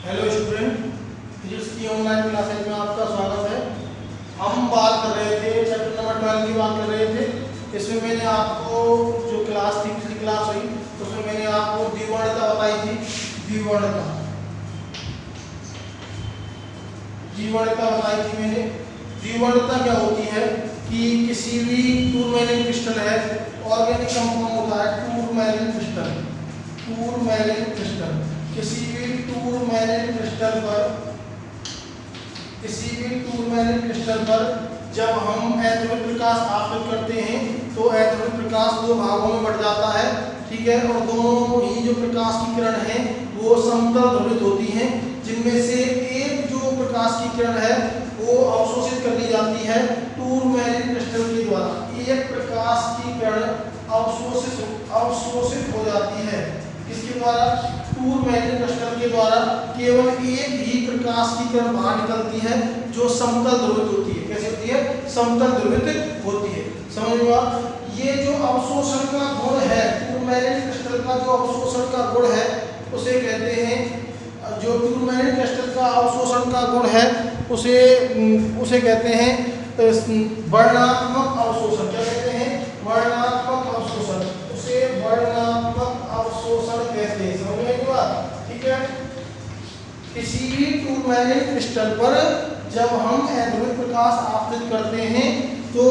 Hello student, physics की online classes में आपका स्वागत है। हम बात कर रहे थे चैप्टर नंबर 12 की बात कर रहे थे। इसमें मैंने आपको जो क्लास थी, पिछली क्लास हुई, उसमें मैंने आपको द्विवर्णता बताई थी। द्विवर्णता बताई थी मैंने। द्विवर्णता क्या होती है कि किसी भी टूरमैलिन क्रिस्टल है, ऑर्गेनिक कंपाउंड होता है टूरमैलिन क्रिस्टल। किसी भी टूरमैलिन क्रिस्टल पर जब हम एथेरिक प्रकाश आपतित करते हैं तो एथेरिक प्रकाश दो भागों में बढ़ जाता है, ठीक है। और दोनों ही जो प्रकाश की किरण है वो समतल ध्रुवित होती हैं, जिनमें से एक जो प्रकाश की किरण है वो अवशोषित कर ली जाती है टूरमैलिन क्रिस्टल के द्वारा। एक प्रकाश की किरण अवशोषित हो जाती है किसके द्वारा? टूरमैलिन क्रिस्टल के द्वारा। केवल एक ही प्रकाश की किरण बाहर निकलती है जो समतल ध्रुवित होती है। कैसे होती है? समतल ध्रुवित होती है। समझ में आ? ये जो अवशोषण का गुण है, टूरमैलिन क्रिस्टल का जो अवशोषण का गुण है उसे कहते हैं, जो टूरमैलिन क्रिस्टल का अवशोषण का गुण है उसे कहते हैं वर्णनात्मक अवशोषण। क्या कहते हैं? वर्णनात्मक अवशोषण। उसे वर्णनात्मक अवशोषण कहते हैं। समझ में आई बात? ठीक है। किसी भी टूरमैलिन क्रिस्टल पर जब हम एथेरिक प्रकाश आपतित करते हैं तो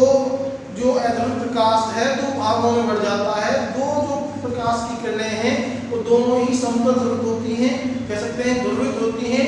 जो एथेरिक प्रकाश है दो भागों में बढ़ जाता है। दो जो प्रकाश की किरणें हैं वो दोनों ही समतल ध्रुवित होती हैं, कह सकते हैं ध्रुवित होती हैं।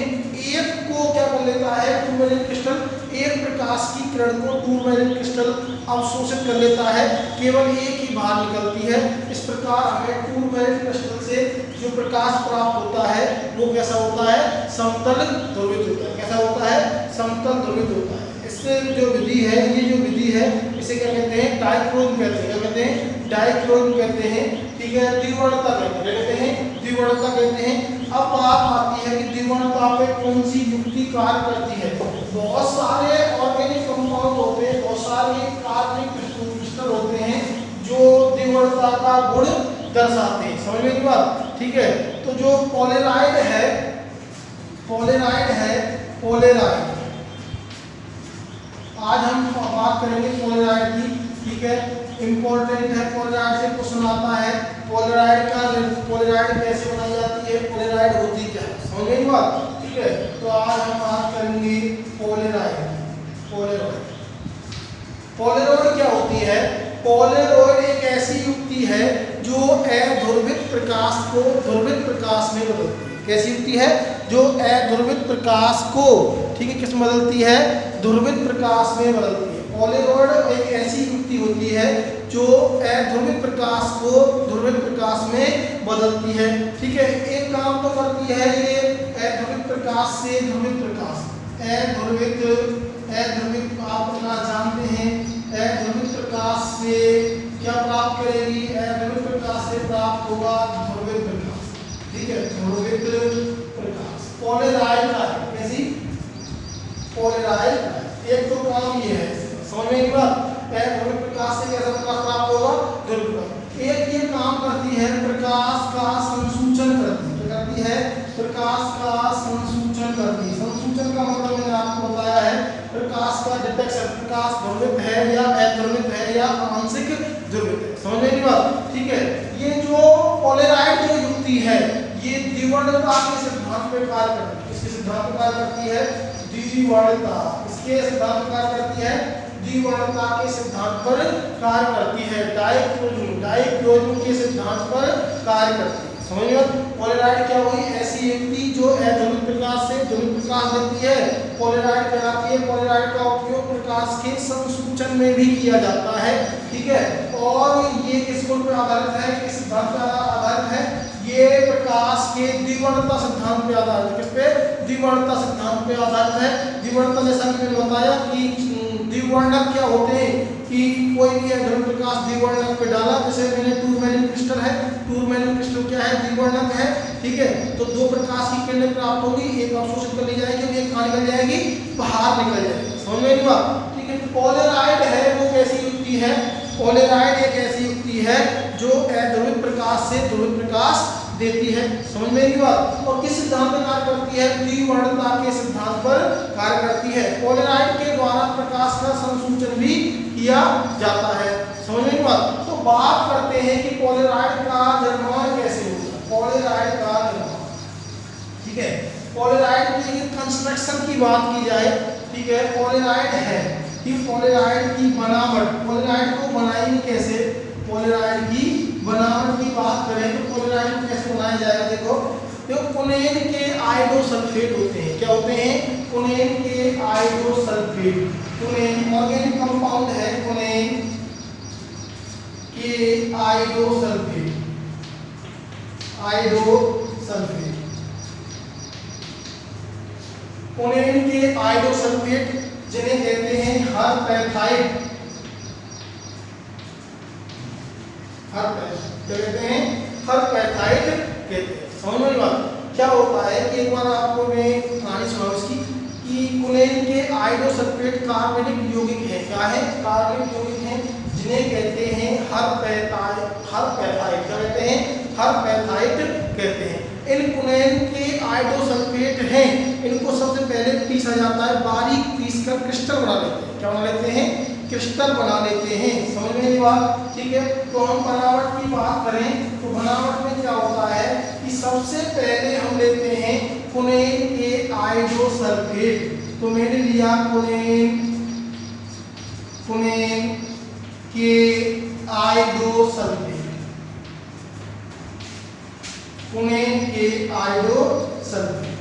एक को क्या कर लेता है टूरमैलिन क्रिस्टल, एक प्रकाश की किरण को टूरमैलिन क्रिस्टल अवशोषित कर लेता है, केवल एक ही बाहर निकलती है। इस प्रकार हमें टूरमैलिन क्रिस्टल से जो प्रकाश प्राप्त होता है वो कैसा होता है? समतल ध्रुवित होता है। कैसा होता है? समतल ध्रुवित होता है। इससे जो विधि है, ये जो विधि है इसे क्या कहते हैं? डाइक्रोम कहते हैं। क्या कहते हैं? डाइक्रोम कहते हैं, ठीक है। द्विवर्णता कहते हैं, द्विवर्णता कहते हैं। अब बात आती है कि द्विवर्णता पे कौन सी युक्ति कार्य करती है। बहुत सारे ऑर्गेनिक कंपाउंड होते हैं, बहुत सारे कार्बनिक क्रिस्टल होते हैं जो द्विवर्णता का गुण दर्शाते हैं। समझ में बात? ठीक है। तो जो पोलेराइड है आज हम बात करेंगे पोलेराइड की, ठीक है। इंपॉर्टेंट है, पोलेराइड से क्वेश्चन आता है। पोलेराइड कैसे बनाई जाती है, पोलेराइड होती क्या है, समझ गई बात? ठीक है। तो आज हम बात करेंगे पोलेराइड क्या होती है। पोलेराइड एक ऐसी युक्ति है जो अध्रुवित प्रकाश को ध्रुवित प्रकाश में बदलती है। कैसी युक्ति है? जो अध्रुवित प्रकाश को, ठीक है, किस में बदलती है? ध्रुवित प्रकाश में बदलती है। पोलेराइड एक ऐसी युक्ति होती है जो अध्रुवित प्रकाश को ध्रुवित प्रकाश में बदलती है, ठीक है। एक काम तो करती है ये अध्रुवित प्रकाश से ध्रुवित प्रकाश। अध्रुवित आप प्रकाश जानते हैं, अध्रुवित प्रकाश से क्या प्राप्त करेगी? अध्रुवित प्रकाश से प्राप्त होगा ध्रुवित प्रकाश, ठीक है, ध्रुवित प्रकाश। पोलेराइड का कैसी? पोलेराइड एक तो काम ये है, समझ में बात? ध्रुवित प्रकाश से कैसा प्रकाश प्राप्त होगा? ध्रुवित प्रकाश। एक ये काम करती है, प्रकाश का संसूचन करती है। क्या करती है? प्रकाश का संसूचन करती है। संसूचन का मतलब मैंने आपको बताया है, प्रकाश का डिटेक्शन, प्रकाश ध्रुवित है या अध्रुवित है या आंशिक ध्रुवित है। समझ में बात? ठीक है। ये जो पोलेराइड जो युक्ति है ये द्विवर्णता के सिद्धांत पे कार्य करती है। किसके सिद्धांत पे कार्य करती है? द्विवर्णता। इसके सिद्धांत पे कार्य करती है, द्विवर्णता के सिद्धांत पर कार्य करती है। डाइक्रोम के सिद्धांत पर कार्य करती है। समझ गए? पोलेराइड क्या हुई? ऐसी युक्ति जो अध्रुवित प्रकाश से ध्रुवित प्रकाश देती है, पोलेराइड कहलाती है। पोलेराइड का उपयोग प्रकाश के संसूचन में भी किया जाता है, ठीक है। और ये किस गुण पर आधारित है, किस सिद्धांत पर आधारित है? ये प्रकाश के द्विवर्णता सिद्धांत पे आधारित है। किस पे? द्विवर्णता सिद्धांत पे आधारित है। द्विवर्णता जैसा कि मैंने बताया कि द्विवर्णक क्या होते हैं कि कोई भी अध्रुवित प्रकाश द्विवर्णक पे डाला, जैसे मैंने टूरमैलिन क्रिस्टल है, टूरमैलिन क्रिस्टल क्या है? द्विवर्णक है, ठीक है। तो दो प्रकाश की किरणें प्राप्त होगी, एक अवशोषित कर ली जाएगी, एक कहाँ निकल जाएगी? बाहर निकल जाएगी। समझ में बात? ठीक है। पोलेराइड है वो कैसी युक्ति है? पोलेराइड एक ऐसी युक्ति है जो अध्रुवित प्रकाश से ध्रुवित प्रकाश देती है। समझ में नहीं बात? और किस सिद्धांत पर कार्य करती है? द्विवर्णता के सिद्धांत पर कार्य करती है। पोलराइड के द्वारा प्रकाश का संसूचन भी किया जाता है। समझ में नहीं बात? तो बात करते हैं कि पोलराइड का निर्माण कैसे होता है। पोलराइड का निर्माण, ठीक है, पोलराइड की कंस्ट्रक्शन की बात की जाए, ठीक है, पोलराइड है कि पोलराइड की बनावट, पोलराइड को बनाएंगे कैसे, पोलराइड की बनावट की बात करें तो पोलराइड कैसे बनाया जाएगा। देखो कुनेन के आयोडोसल्फेट होते हैं। क्या होते हैं? कुनेन के आयोडोसल्फेट। कुनेन ऑर्गेनिक कंपाउंड है, कुनेन के आयोडोसल्फेट, आयोडोसल्फेट, कुनेन के आयोडोसल्फेट जिन्हें कहते हैं हरपैथाइट, कहते हैं हरपैथाइट कहते हैं। समझ में बात? क्या होता है कि एक बार आपको मैं कहानी सुनाऊं इसकी कि कुनेन के आयोडोसल्फेट कार्बनिक यौगिक है। क्या है? कार्बनिक यौगिक है जिन्हें कहते हैं हरपैथाइट। हरपैथाइट क्या कहते हैं? हरपैथाइट कहते हैं। इन कुनेन के आयोडोसल्फेट हैं, इनको सबसे पहले पीसा जाता है, बारीक पीस कर क्रिस्टल बना लेते हैं। क्या बना लेते हैं? क्रिस्टल बना लेते हैं। समझ में नहीं बात? ठीक है, तो हम बनावट की बात करें तो बनावट में क्या होता है कि सबसे पहले हम लेते हैं कुनेन के आयोडोसल्फेट। तो मैंने लिया कुनेन के आयोडोसल्फेट, कुनेन के आयोडोसल्फेट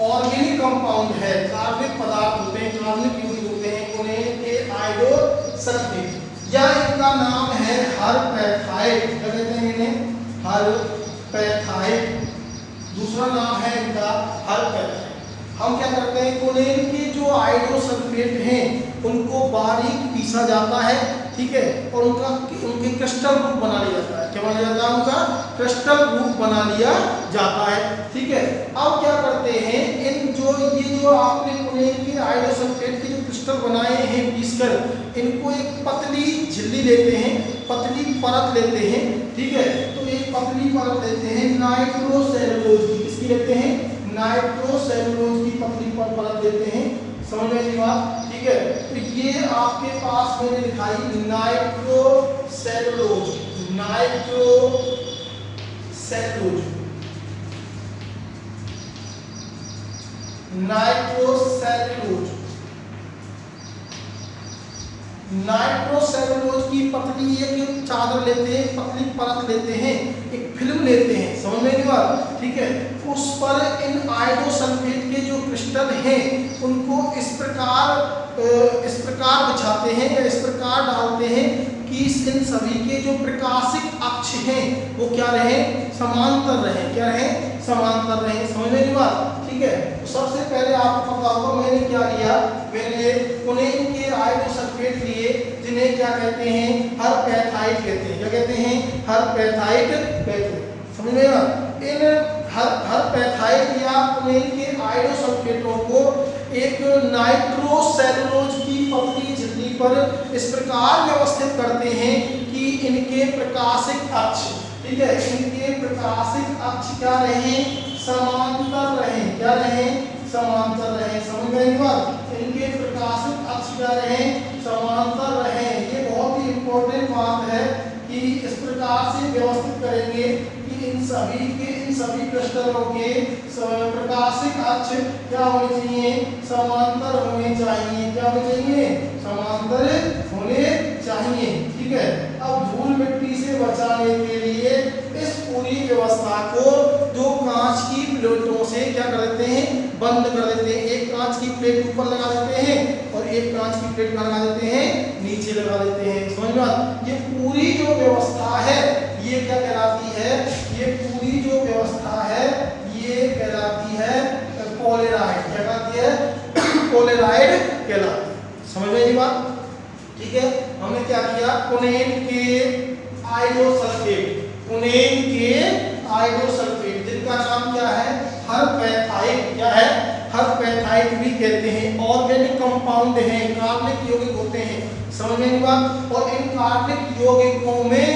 ऑर्गेनिक कंपाउंड है, कार्बनिक पदार्थ होते हैं, कार्बनिक यौगिक होते हैं कुनेन के आयोडोसल्फेट, या इनका नाम है हरपैथाइट। क्या कहते हैं इन्हें? हरपैथाइट। दूसरा नाम है इनका हरपैथाइट। हम क्या करते हैं, कुनेन के जो आयोडोसल्फेट हैं उनको बारीक पीसा जाता है, ठीक है, और उनके क्रिस्टल रूप बना लिया जाता है। क्या बना जाता है? उनका क्रिस्टल रूप बना लिया जाता है, ठीक है। अब क्या करते हैं, इन जो आपने कुनेन के आयोडोसल्फेट के जो क्रिस्टल बनाए हैं पीसकर, इनको एक पतली झिल्ली लेते हैं, पतली परत लेते हैं, ठीक है, तो एक पतली परत लेते हैं नाइट्रोसेलुलोज की। किसकी लेते हैं? नाइट्रोसेलुलोज की पतली परत लेते हैं। समझ में नहीं बात? ठीक है, तो ये आपके पास मैंने लिखाई नाइट्रोसेलुलोज, नाइट्रोसेलुलोज, नाइट्रोसेलुलोज, नाइट्रोसेलुलोज की पतली एक चादर लेते हैं, पतली परत लेते हैं, एक फिल्म लेते हैं। समझ में नहीं बात? ठीक है, उस पर इन आयोडोसल्फेट के जो क्रिस्टल हैं उनको इस प्रकार बिछाते हैं या इस प्रकार डालते हैं कि इन सभी के जो प्रकाशिक अक्ष हैं वो क्या रहे? समांतर रहे। क्या रहे? समांतर रहे। समझ में नहीं बात? ठीक है, तो सबसे पहले आपको पता होगा मैंने क्या लिया, मैंने कुनेन के आयोडोसल्फेट लिए जिन्हें क्या कहते हैं? हरपैथाइट कहते हैं। क्या कहते हैं? हरपैथाइट कहते हैं। समझ में ना? इन हरपैथाइट या कुनेन के आयोडोसल्फेटों को एक नाइट्रोसेलुलोज की पतली झिल्ली पर इस प्रकार व्यवस्थित करते हैं कि इनके प्रकाशिक अक्ष, ठीक है, इनके प्रकाशिक अक्ष क्या रहे? समांतर रहे। क्या रहे? समांतर रहे। समझ में आई बात? इनके प्रकाशिक अक्ष क्या रहे? समांतर रहे। ये बहुत ही इंपॉर्टेंट बात है कि इस प्रकार से व्यवस्थित करेंगे कि इन सभी क्रिस्टलों के प्रकाशिक अक्ष क्या होने चाहिए? समांतर होने चाहिए। क्या होने चाहिए? समांतर होने चाहिए। ठीक है, अब धूल मिट्टी से बचाने के लिए इस पूरी व्यवस्था को दो कांच की प्लेटों से क्या कर देते हैं? बंद कर देते हैं। एक कांच की प्लेट ऊपर लगा देते हैं और एक कांच की प्लेट लगा देते हैं नीचे लगा देते हैं। समझ में आया? ये पूरी जो व्यवस्था है ये क्या कहलाती है? ये पूरी जो व्यवस्था है ये कहलाती है पोलराइड। क्या कहलाती है? पोलराइड कहलाती है। समझ में आई बात? ठीक है, हमने क्या किया? कुनेन के आयोडोसल्फेट, कुनेन के आयोडोसल्फेट जिनका नाम क्या है? हरपैथाइट। क्या है? हरपैथाइट भी कहते हैं। ऑर्गेनिक कंपाउंड हैं, कार्बनिक यौगिक होते हैं। समझ में आई बात? और इन कार्बनिक यौगिकों में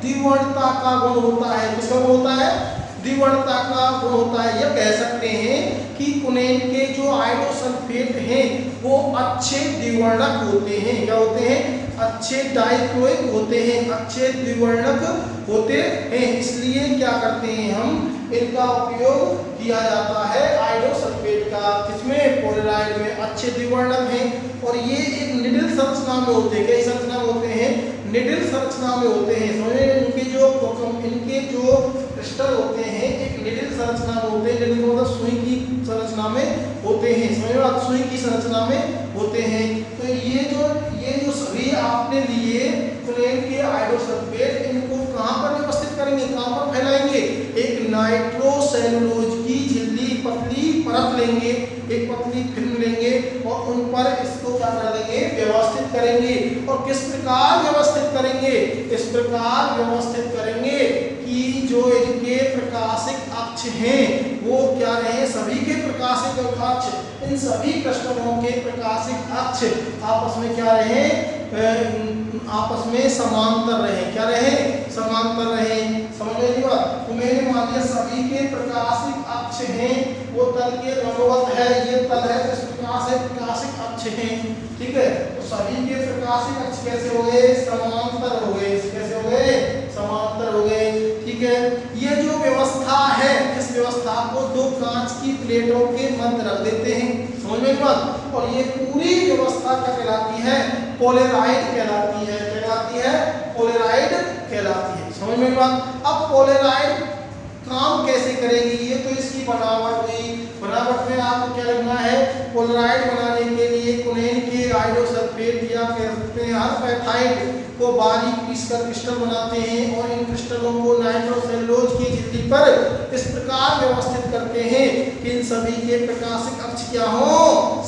द्विवर्णता का गुण होता है। किसका गुण होता है? द्विवर्णता का गुण होता है। यह कह सकते हैं कि कुनेन के जो आयोडोसल्फेट हैं वो अच्छे द्विवर्णक होते हैं। क्या होते हैं? अच्छे डाइक्लोइक होते हैं, अच्छे द्विवर्णक होते हैं। इसलिए क्या करते हैं हम, इनका उपयोग किया जाता है आयोडोसल्फेट का। किसमें? पोलेराइड में। अच्छे द्विवर्णक हैं और ये एक निडिल संरचना में होते हैं। कई संरचना में होते हैं, निडिल संरचना में होते हैं। समझे? इनके जो क्रिस्टल होते हैं एक निडिल संरचना में होते हैं। निडिल मतलब सुई की संरचना में होते हैं। समझ लो, सुई की संरचना में होते हैं। तो ये जो सभी आपने लिए कुनेन के आयोडोसल्फेट, इनको कहाँ पर व्यवस्थित करेंगे, कहाँ पर फैलाएंगे? एक नाइट्रोसेलुलोज की झिल्ली पतली परत लेंगे, एक पतली फिल्म लेंगे और उन पर इसको क्या कर देंगे? व्यवस्थित करेंगे। और किस प्रकार व्यवस्थित करेंगे? इस प्रकार व्यवस्थित करेंगे कि जो इनके प्रकाशिक अक्ष हैं वो क्या रहे? सभी के प्रकाशिक अक्ष, इन सभी क्रिस्टलों के प्रकाशिक अक्ष आपस में क्या रहे? आपस में समांतर रहे। क्या रहे? समांतर रहे। समझ में नहीं बात? तो मैंने मान लिया सभी के प्रकाशिक अक्ष हैं वो तल के लंबवत है, ये तल है, इस प्रकार से प्रकाशिक अक्ष हैं। ठीक है, तो सभी के प्रकाशिक अक्ष कैसे हो गए? समांतर हो गए। कैसे हो गए? समांतर हो गए। ठीक है, ये जो व्यवस्था है, इस व्यवस्था को दो कांच की प्लेटों के मध्य रख देते हैं। समझ में बात? और ये पूरी व्यवस्था क्या कहलाती है? पोलेराइड कहलाती है। कहलाती है? पोलेराइड कहलाती है। समझ में बात? अब पोलेराइड काम कैसे करेंगी? ये तो इसकी बनावट हुई। बनावट में आपको क्या करना है? पोलेराइड बनाने के लिए कुनेन के आयोडोसल्फेट या कह सकते हैं हरपैथाइड को बारीक पीसकर क्रिस्टल बनाते हैं और इन क्रिस्टलों को नाइट्रोसेलुलोज की झिल्ली पर इस प्रकार व्यवस्थित करते हैं कि इन सभी के प्रकाशिक अक्ष क्या हो?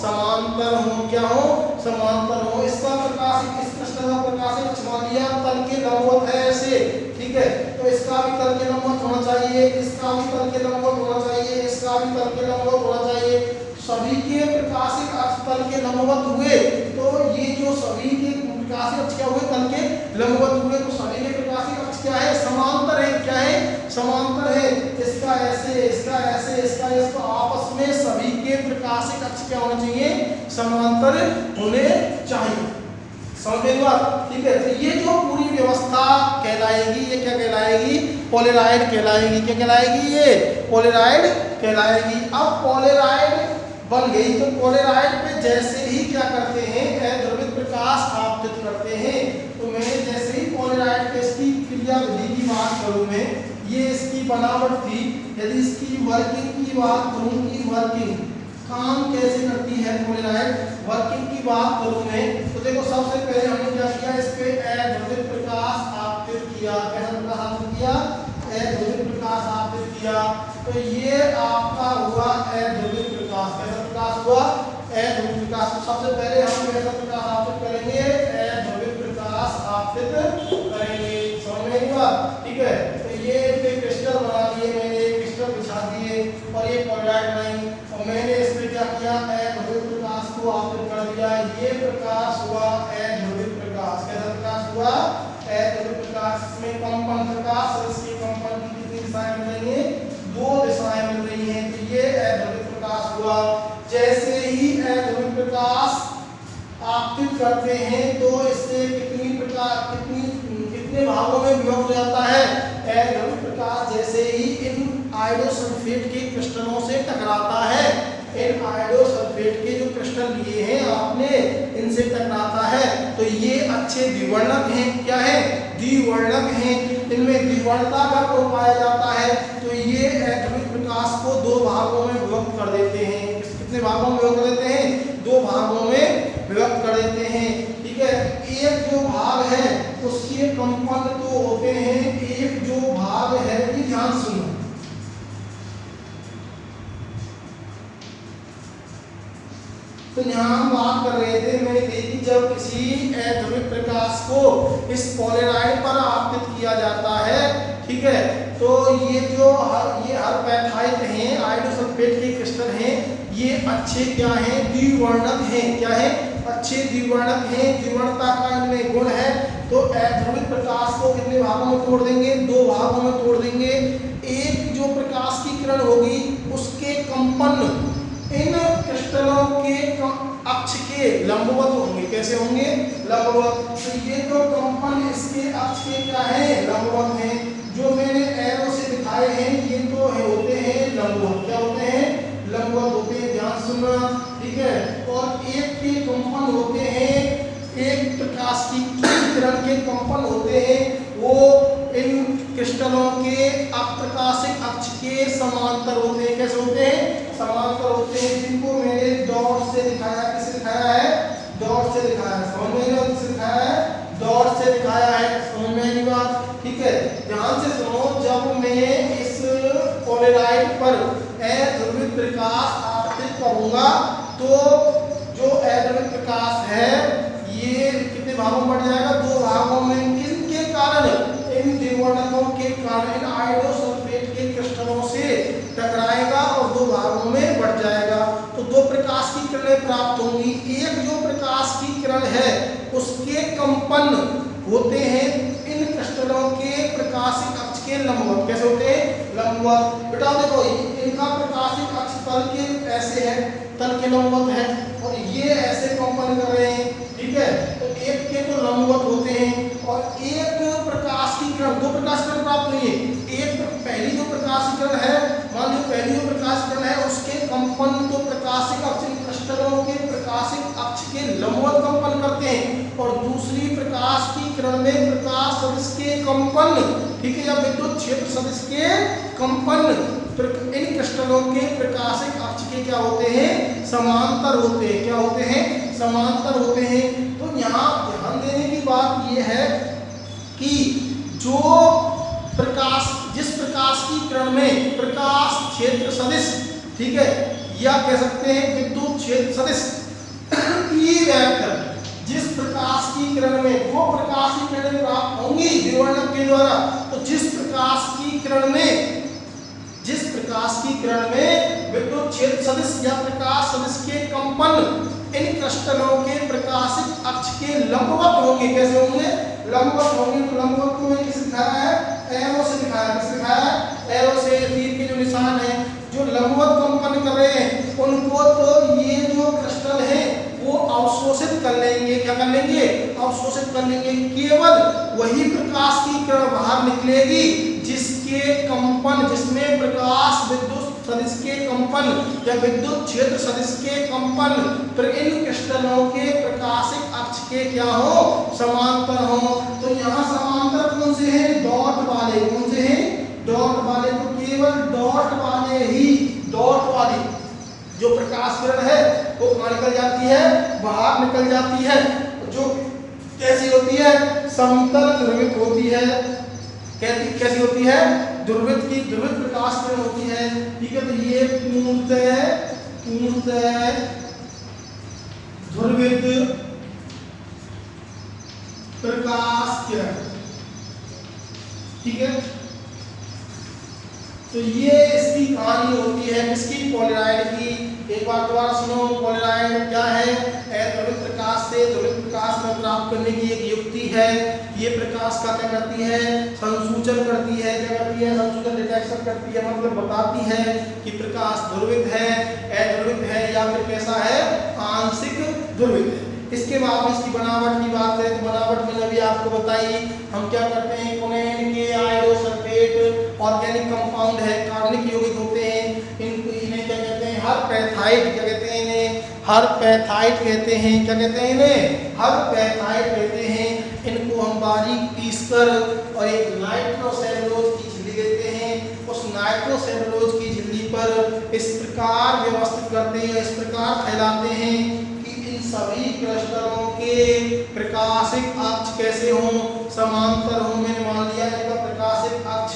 समांतर हो। क्या हो? समांतर हो। इसका प्रकाशिक, इस क्रिस्टल का प्रकाशिक अक्ष मान लिया तल के लंबवत है ऐसे। ठीक है, तो इसका भी तल के लंबवत होना चाहिए, इसका भी तल के लंबवत होना चाहिए, इसका भी तल के लंबवत होना चाहिए। सभी के प्रकाशिक अक्ष तल के लंबवत हुए तो ये जो सभी के प्रकाशिक अक्ष क्या हुए? तल के लंबवत हुए। तो सभी के प्रकाशिक अक्ष क्या है? समांतर है। क्या है? समांतर है। इसका ऐसे, इसका ऐसे, इसका ऐसे। तो आपस में सभी के प्रकाशिक अक्ष क्या होने चाहिए? समांतर होने चाहिए। समझ में बात? ठीक है, तो ये जो पूरी व्यवस्था कहलाएगी, ये क्या कहलाएगी? पोलेराइड कहलाएगी। क्या कहलाएगी? ये पोलेराइड कहलाएगी। अब पोलेराइड बन गई तो पोलेराइड पे जैसे ही क्या करते हैं? अध्रुवित प्रकाश आपतित करते हैं। तो मैं जैसे ही पोलेराइड पे इसकी क्रिया विधि की बात करूं, मैं ये इसकी बनावट थी। यदि इसकी वर्किंग की बात करूं कि वर्किंग काम कैसे करती है पोलेराइड, वर्किंग की बात करूं मैं, तो देखो सबसे पहले हमने क्या किया? इस पे अध्रुवित प्रकाश आपतित किया। कैसा प्रकाश आपतित किया? अध्रुवित प्रकाश आपतित किया। तो ये आपका हुआ अध्रुवित प्रकाश। कैसा प्रकाश हुआ? अध्रुवित प्रकाश। तो सबसे पहले हम कैसा प्रकाश आपतित करेंगे? अध्रुवित प्रकाश आपतित करेंगे। समझ में आई बात? ठीक है, तो ये क्रिस्टल बना दिए मैंने, क्रिस्टल बिछा दिए और ये पोलेराइड बनाई और मैंने इसमें क्या किया? अध्रुवित प्रकाश को आपतित कर दिया। ये प्रकाश हुआ अध्रुवित प्रकाश। कैसा प्रकाश हुआ? अध्रुवित प्रकाश में कंपन प्रकाश और इसके कंपन की कितनी दिशाएं मिल रही हैं? दो दिशाएं मिल रही हैं। तो ये अध्रुवित प्रकाश हुआ। जैसे ही अध्रुवित प्रकाश आपतित करते हैं तो इससे कितने भागों में विभक्त हो जाता है? अध्रुवित प्रकाश जैसे ही इन आयोडोसल्फेट के क्रिस्टलों से टकराता है, इन आयोडोसल्फेट के जो क्रिस्टल लिए हैं आपने, इनसे टकराता है तो ये अच्छे द्विवर्णक हैं। क्या है? द्विवर्णक हैं। इनमें द्विवर्णता का गुण पाया जाता है। तो ये अध्रुवित प्रकाश को दो भागों में विभक्त कर देते हैं। कितने भागों में विभक्त कर देते हैं? दो भागों में विभक्त कर देते हैं। ठीक है, एक जो भाग है उसके कंपन तो होते हैं, एक जो भाग है, ये ध्यान सुनो, तो यहाँ हम बात कर रहे थे, मैंने कही थी जब किसी अध्रुवित प्रकाश को इस पोलेराइड पर आपतित किया जाता है, ठीक है, तो ये हरपैथाइड हैं, आयोडोसल्फेट के क्रिस्टल हैं, ये अच्छे क्या हैं? द्विवर्णक हैं। क्या है? अच्छे द्विवर्णक हैं। द्विवर्णता का इनमें गुण है। तो ध्रुवित प्रकाश को कितने भागों में तोड़ देंगे? 2 भागों में तोड़ देंगे। एक जो प्रकाश की किरण होगी उसके कंपन इन क्रिस्टलों के अक्ष के लंबवत होंगे। कैसे होंगे? लंबवत। तो ये जो कंपन इसके अक्ष के क्या है? लंबवत हैं। जो मैंने एरो से दिखाए हैं ये तो होते हैं लंबवत। क्या होते हैं? लंबवत होते हैं। ध्यान सुनना, ठीक है। और एक के कंपन होते हैं, एक प्रकाश की किरण के कंपन होते हैं वो इन क्रिस्टलों के अप्रकाशिक अक्ष के समांतर होते हैं। कैसे होते हैं? समांतर होते हैं, जिनको मैंने डॉट से दिखाया। किससे दिखाया है? डॉट से दिखाया है। समझ में आई? किससे दिखाया है? डॉट से दिखाया है। समझ में आई बात? ठीक है, ध्यान से सुनो। जब मैं इस पोलराइड पर अध्रुवित प्रकाश आपतित करूंगा तो जो अध्रुवित प्रकाश है ये कितने भागों में बढ़ जाएगा? 2 भागों में। किसके कारण? इन द्विवर्णकों के कारण, इन आयोडोसल्फेट के क्रिस्टलों से टकराएगा और 2 भागों में बढ़ जाएगा। तो 2 प्रकाश की किरणें प्राप्त होंगी। एक जो प्रकाश की किरण है उसके कंपन होते हैं इन क्रिस्टलों के प्रकाशिक अक्ष के लंबवत। कैसे होते हैं? लंबवत। बेटा देखो इनका प्रकाशिक अक्ष तल के ऐसे है, तल के लंबवत है, और ये ऐसे कंपन कर रहे हैं, ठीक है। तो एक के तो लंबवत होते हैं और एक प्रकाश की किरण, 2 प्रकाश किरण प्राप्त हुई है। एक पहली जो प्रकाश की किरण है, मान लो पहली जो प्रकाश किरण है उसके कंपन तो प्रकाशिक अक्ष क्रिस्टलों के प्रकाशिक अक्ष के लंबवत कंपन करते हैं, और दूसरी प्रकाश की किरण में प्रकाश सदिश के कंपन, ठीक है, या विद्युत क्षेत्र सदिश के कंपन इन क्रिस्टलों के प्रकाशिक अक्ष के क्या होते हैं? समांतर होते हैं। क्या होते हैं? समांतर होते हैं। तो यहाँ ध्यान देने की बात यह है कि जो प्रकाश, जिस प्रकाश की किरण में प्रकाश क्षेत्र सदिश, ठीक है, या कह सकते हैं विद्युत क्षेत्र सदिश ई वेक्टर, जिस प्रकाश की किरण में 2 प्रकाश की किरणें प्राप्त होंगी द्विवर्णक के द्वारा, तो जिस प्रकाश की किरण में विद्युत क्षेत्र सदिश या प्रकाश सदिश के कंपन इन क्रिस्टलों के प्रकाशिक अक्ष के लंबवत होंगे। कैसे होंगे? लंबवत होंगे। तो लंबवत को मैंने किस दिखाया है? एरो से दिखाया। किस दिखाया है? एरो से। तीर के जो निशान है जो लंबवत कंपन कर रहे हैं उनको तो ये जो क्रिस्टल है वो अवशोषित कर लेंगे। क्या कर लेंगे? अवशोषित कर लेंगे। केवल वही प्रकाश की किरण बाहर निकलेगी जिसके कंपन, जिसमें प्रकाश विद्युत सदिश के कंपन या विद्युत क्षेत्र सदिश के कंपन पर इन क्रिस्टलों के प्रकाशिक अक्ष के क्या हो? समांतर हो। तो यहाँ समांतर कौन से हैं? डॉट वाले। कौन से हैं? डॉट वाले। तो केवल डॉट वाले ही, डॉट वाली जो प्रकाश किरण है वो कहाँ निकल जाती है? बाहर निकल जाती है। जो कैसी होती है? समतल ध्रुवित होती है। कैसी होती है? ध्रुवित की, ध्रुवित प्रकाश किरण होती है, ठीक है। तो ये पूर्णतः ध्रुवित प्रकाश किरण, ठीक है। तो ये इसकी कहानी होती है किसकी? पोलराइड की। एक बार दोबारा सुनो, पोलराइड क्या है? ध्रुवित प्रकाश से ध्रुवित प्रकाश में प्राप्त करने की एक युक्ति है। ये प्रकाश का क्या करती है? संसूचन करती है। क्या करती है? संसूचन, डिटेक्शन करती है। मतलब बताती है कि प्रकाश ध्रुवित है, अध्रुवित है, या फिर कैसा है? आंशिक ध्रुवित है। इसके बाद में इसकी बनावट की बात है तो बनावट मैंने अभी आपको बताई। हम क्या करते हैं? कोनेन के आयोडोसल्फेट ऑर्गेनिक कंपाउंड है, कार्बनिक यौगिक होते हैं। इन्हें क्या कहते हैं? हरपैथाइट। क्या कहते हैं इन्हें? हरपैथाइट कहते हैं। क्या कहते हैं इन्हें? हरपैथाइट कहते हैं। इनको हम बारीक पीसकर और एक नाइट्रोसेलुलोज की झिल्ली देते हैं। उस नाइट्रोसेलुलोज की झिल्ली पर इस प्रकार व्यवस्थित करते हैं, इस प्रकार फैलाते हैं कि इन सभी क्रिस्टलों के प्रकाशिक अक्ष कैसे हों? समांतर हों। मैंने मान लिया इनका प्रकाशिक अक्ष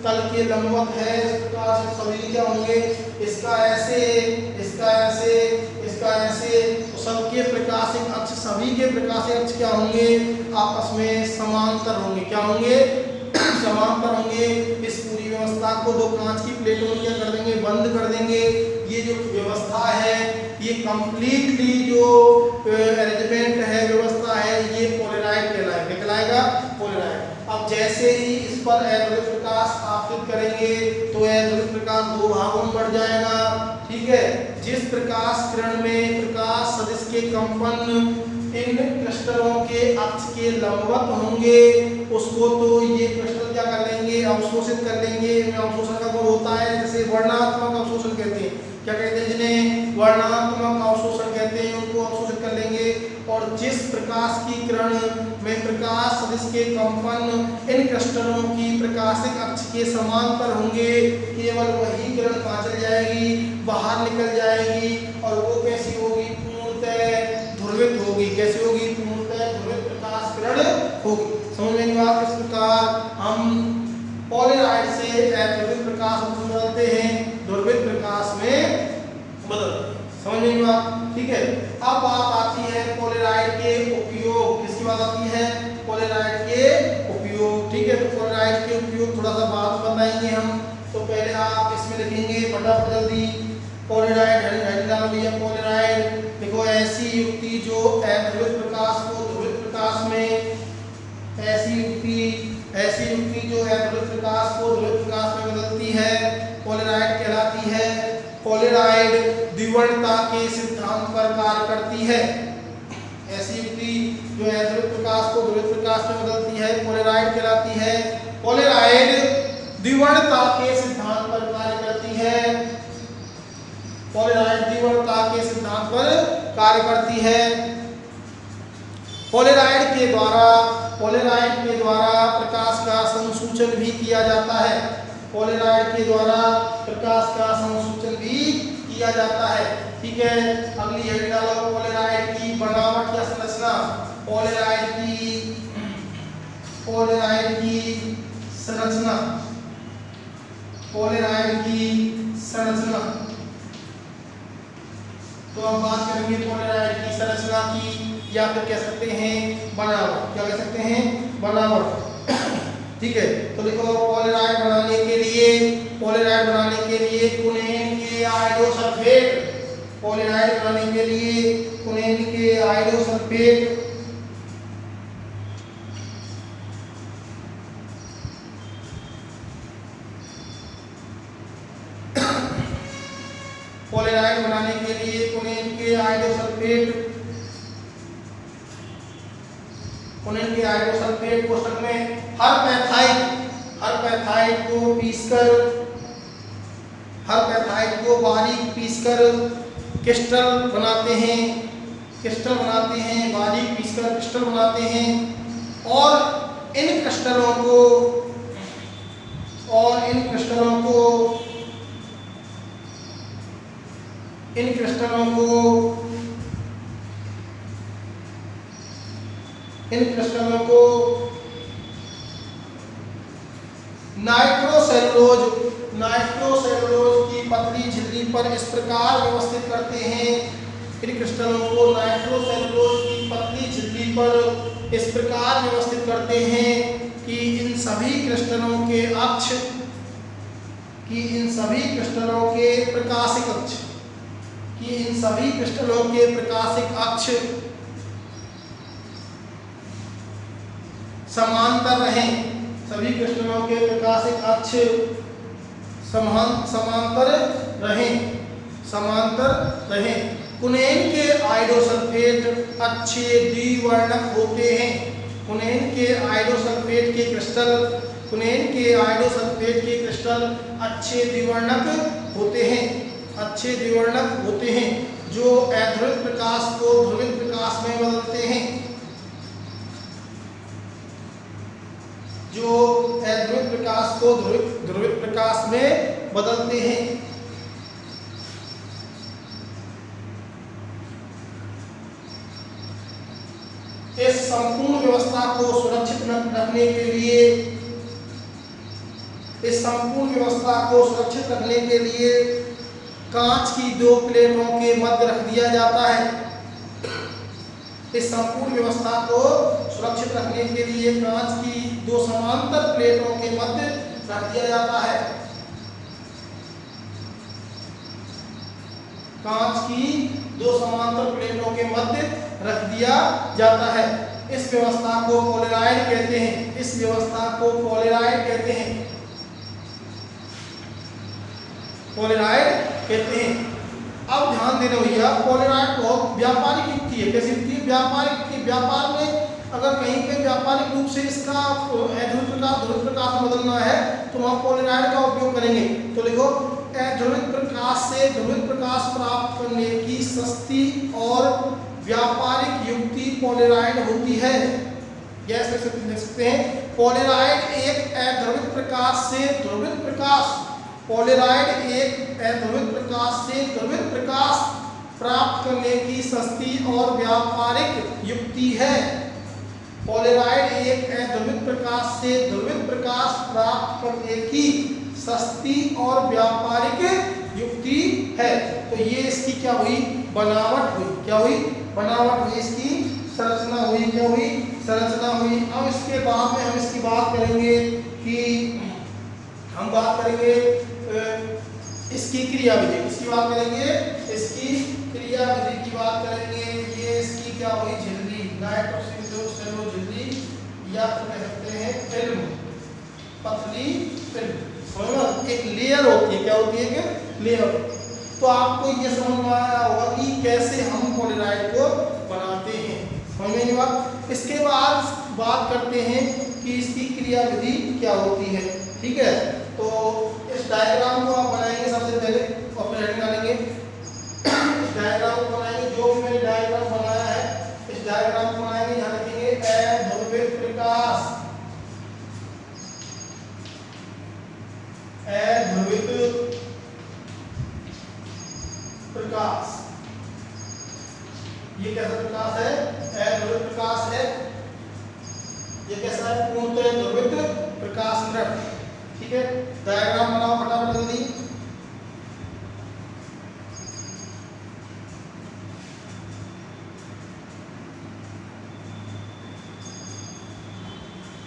तल के लंबवत है। इस प्रकार से सभी क्या होंगे? इसका ऐसे, इसका ऐसे, इसका ऐसे, तो सबके प्रकाशिक अक्ष, सभी के प्रकाशिक अक्ष क्या होंगे? आपस में समांतर होंगे। क्या होंगे? समांतर होंगे। इस पूरी व्यवस्था को 2 कांच की प्लेटों में क्या कर देंगे? बंद कर देंगे। ये जो व्यवस्था है, ये कंप्लीटली जो अरेंजमेंट है, व्यवस्था है, ये पोलराइड कहलाएगा। क्या कहलाएगा? पर एरोलिक प्रकाश आपतित करेंगे तो एरोलिक प्रकाश दो भागों में बढ़ जाएगा। ठीक है, जिस प्रकाश किरण में प्रकाश सदिश के कंपन इन क्रिस्टलों के अक्ष के लंबवत होंगे उसको तो ये क्रिस्टल क्या कर लेंगे, अवशोषित कर लेंगे। अवशोषण का गुण होता है, जैसे वर्णात्मक अवशोषण कहते हैं, क्या कहते हैं, जिन्हें वर्णात्मक अवशोषण कहते हैं, उनको अवशोषित कर लेंगे। और जिस प्रकाश की किरण में प्रकाश सदिश के कंपन इन क्रिस्टलों की प्रकाशिक अक्ष के समांतर होंगे केवल वही किरण कहाँ चल जाएगी, बाहर निकल जाएगी। और वो कैसी होगी, पूर्णतः ध्रुवित होगी। कैसी होगी, पूर्णतः ध्रुवित प्रकाश किरण होगी। समझ में नहीं बात। इस प्रकार हम पॉलराइड से अध्रुवित प्रकाश में बदलते हैं, ध्रुवित प्रकाश में बदलते हैं। समझ में नहीं बात। ठीक है, अब बात आती है पॉलराइड के उपयोग। किसकी बात आती है, पॉलराइड के उपयोग। ठीक है, तो पॉलराइड के उपयोग थोड़ा सा बात बताएंगे हम। तो पहले आप इसमें लिखेंगे फटाफट जल्दी, पॉलराइड हेड डाल दिया। पॉलराइड देखो, ऐसी युक्ति जो अध्रुवित प्रकाश को ध्रुवित प्रकाश में, ऐसी युक्ति जो अध्रुवित प्रकाश को ध्रुवित प्रकाश में बदलती है पॉलराइड कहलाती है। पॉलराइड द्विवर्णता के सिद्धांत पर कार्य करती है। ऐसी युक्ति जो अध्रुवित प्रकाश को ध्रुवित प्रकाश में बदलती है पॉलराइड कहलाती है। पॉलराइड द्विवर्णता के सिद्धांत पर कार्य करती है। पॉलराइड द्विवर्णता के सिद्धांत पर कार्य करती है। पॉलराइड के द्वारा प्रकाश का संसूचन भी किया जाता है। पॉलराइड के द्वारा प्रकाश का संसूचन भी किया जाता है। ठीक है, अगली हेड डालो, पॉलराइड की बनावट या संरचना। पॉलराइड की संरचना। तो हम बात करेंगे पॉलराइड की संरचना की, या फिर कह सकते हैं बनावट। क्या कह सकते हैं, बनावट। ठीक है, तो देखो पॉलराइड बनाने के लिए कुनेन के आयोडोसल्फेट, पॉलराइड बनाने के लिए कुनेन के आयोडोसल्फेट पॉलराइड बनाने के लिए कुनेन के आयोडोसल्फेट कोष्ठक में हर पैथाइड को बारीक पीसकर क्रिस्टल बनाते हैं, बारीक पीसकर क्रिस्टल बनाते हैं। और इन क्रिस्टलों को नाइट्रोसेलुलोज की पतली झिल्ली पर इस प्रकार व्यवस्थित करते हैं। इन क्रिस्टलों को नाइट्रोसेलुलोज की पतली झिल्ली पर इस प्रकार व्यवस्थित करते हैं कि इन सभी क्रिस्टलों के प्रकाशिक अक्ष समांतर रहें। सभी क्रिस्टलों के प्रकाशिक अक्ष समांतर रहें। कुनेन के आयोडोसल्फेट अच्छे द्विवर्णक होते हैं। कुनेन के आयोडोसल्फेट के क्रिस्टल अच्छे द्विवर्णक होते हैं, जो अध्रुवित प्रकाश को ध्रुवित प्रकाश में बदलते हैं। इस संपूर्ण व्यवस्था को सुरक्षित रखने के लिए कांच की दो प्लेटों के मध्य रख दिया जाता है। इस संपूर्ण व्यवस्था को सुरक्षित रखने के लिए कांच की दो समांतर प्लेटों के मध्य रख दिया जाता है। कांच की दो समांतर प्लेटों के मध्य रख दिया जाता है। इस व्यवस्था को पोलेराइड कहते हैं, इस व्यवस्था को पोलेराइड कहते हैं, पोलेराइड कहते हैं। अब ध्यान देना भैया, पोलेराइड बहुत व्यापारिक युक्ति है। कैसी युक्ति है? व्यापारिक युक्ति। व्यापार में अगर कहीं पे व्यापारिक रूप से इसका ध्रुवित प्रकाश ध्रुवित प्रकाश में बदलना है तो वहाँ पोलेराइड का उपयोग करेंगे। तो लिखो, ध्रुवित प्रकाश से ध्रुवित प्रकाश प्राप्त करने की सस्ती और व्यापारिक युक्ति पोलेराइड होती है। यह देख सकते हैं, पोलेराइड एक अध्रुवित प्रकाश से ध्रुवित प्रकाश, पोलेराइड एक अध्रुवित प्रकाश से ध्रुवित प्रकाश प्राप्त करने की सस्ती और व्यापारिक युक्ति है। पोलेराइड एक अध्रुवित प्रकाश से ध्रुवित प्रकाश प्राप्त करने की सस्ती और व्यापारिक युक्ति है। तो ये इसकी क्या हुई? बनावट हुई। क्या हुई? बनावट हुई, इसकी संरचना हुई। क्या हुई? संरचना हुई। अब इसके बाद में हम इसकी बात करेंगे कि हम बात करेंगे इसकी क्रियाविधि। इसकी बात करेंगे, इसकी क्रियाविधि की बात करेंगे। ये इसकी क्या हुई? झिल्ली, नाइट्रोसेल्यूलोज झिल्ली, या तो कह सकते हैं फिल्म, पतली फिल्म। एक लेयर होती है। क्या होती है? कि लेयर। तो आपको ये समझ में आया होगा कि कैसे हम पोलेराइड को बनाते हैं। समझ में नहीं बात? इसके बाद बात करते हैं कि इसकी क्रियाविधि क्या होती है। ठीक है, तो इस डायग्राम को आप बनाएंगे सबसे पहले, अपने हेडिंग डालेंगे। इस डायग्राम को बनाएंगे, जो भी मैंने डायग्राम बनाया है इस डायग्राम को बनाएंगे। यहाँ लिखेंगे अध्रुवित प्रकाश, अध्रुवित प्रकाश। ये कैसा प्रकाश है? अध्रुवित प्रकाश है। ये कैसा है? पूर्णतः ध्रुवित प्रकाश नृत। ठीक है, डायग्राम बनाओ फटाफट जल्दी।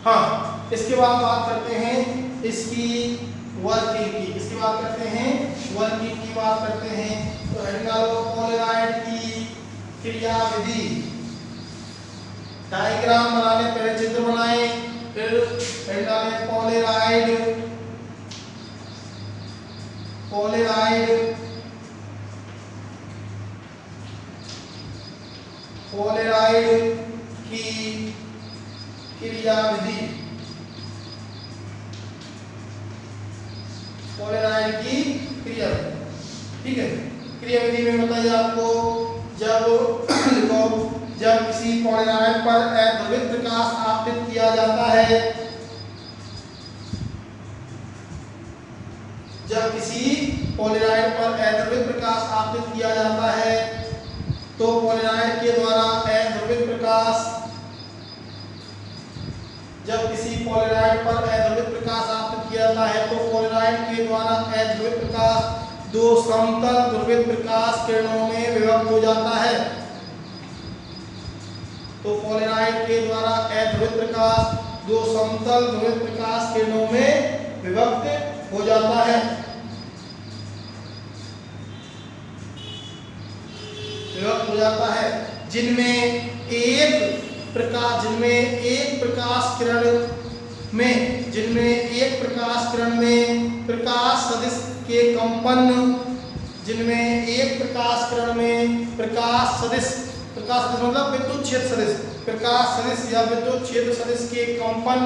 हाँ, इसके बाद बात करते हैं इसकी वर्किंग की। इसकी बात करते हैं वर्किंग की बात करते हैं। तो हेडिंग डालो, पोलेराइड की क्रियाविधि। डायग्राम बनाने, पहले चित्र बनाए, फिर हेडिंग डालें पोलेराइड, पोलेराइड, पोलेराइड की क्रियाविधि, पोलेराइड की क्रियाविधि। ठीक है, क्रियाविधि में बताइए आपको, जब लिखो, जब किसी पोलेराइड पर अध्रुवित प्रकाश आपतित किया जाता है, जब किसी पोलेराइड पर अध्रुवित प्रकाश आपतित किया जाता है तो पोलेराइड के द्वारा अध्रुवित प्रकाश, जब किसी पोलेराइड पर अध्रुवित प्रकाश आपतित किया जाता है तो पोलेराइड के द्वारा अध्रुवित प्रकाश दो समतल ध्रुवित प्रकाश किरणों में विभक्त हो जाता है। तो पोलेराइड के द्वारा अध्रुवित प्रकाश दो समतल ध्रुवित प्रकाश किरणों में विभक्त हो जाता है। विभक्त हो जाता है, जिनमें एक प्रकाश किरण में प्रकाश सदिश के कंपन, जिनमें एक प्रकाश किरण में प्रकाश सदिश मतलब विद्युत क्षेत्र सदिश, प्रकाश सदिश या विद्युत क्षेत्र सदिश के कंपन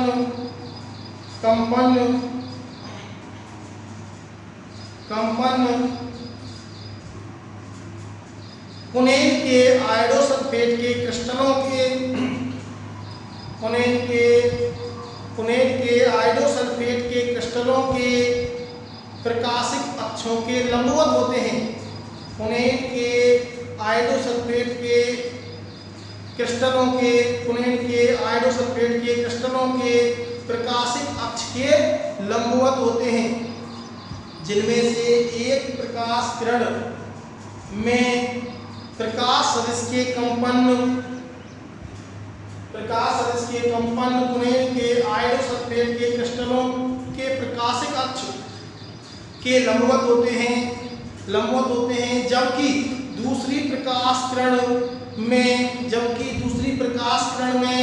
कुनेन के आयोडोसल्फेट के क्रिस्टलों के कुनेन के आयोडोसल्फेट के क्रिस्टलों के प्रकाशिक अक्षों के लंबवत होते हैं। कुनेन के आयोडोसल्फेट के क्रिस्टलों के प्रकाशिक अक्ष के लंबवत होते हैं, जिनमें से एक प्रकाश किरण में प्रकाश सदिश के कंपन कुनेन के आयोडोसल्फेट के क्रिस्टलों के प्रकाशिक अक्ष के लंबवत होते हैं, जबकि दूसरी प्रकाश किरण में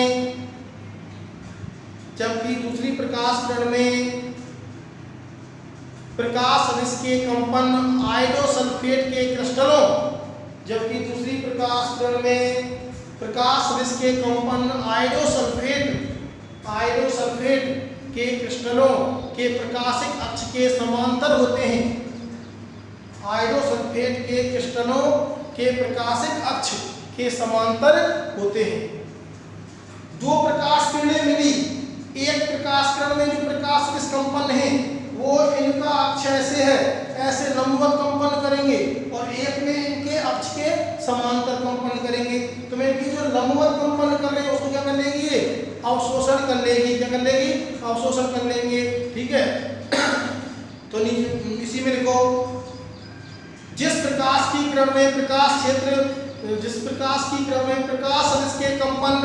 जबकि दूसरी प्रकाश किरण में प्रकाश सदिश के कंपन आयोडोसल्फेट के क्रिस्टलों, जबकि दूसरी प्रकाश किरण में प्रकाश सदिश के कंपन आयोडोसल्फेट के क्रिस्टलों के प्रकाशिक अक्ष के समांतर होते हैं। आयोडोसल्फेट के क्रिस्टलों के प्रकाशिक अक्ष के समांतर होते हैं। दो प्रकाश किरणें मिली, एक प्रकाश किरण में जो प्रकाश सदिश कंपन है वो इनका अक्ष ऐसे है, ऐसे लंबवत कंपन करेंगे, और एक में इनके अक्ष के समांतर कंपन करेंगे। तो मैं इनकी जो लंबवत कंपन कर रहे हैं उसको क्या कर लेगी, ये अवशोषण कर लेगी। क्या कर लेगी, अवशोषण कर लेंगे। ठीक है, तो इसी में लिखो, जिस प्रकाश की किरण में प्रकाश सदिश के कंपन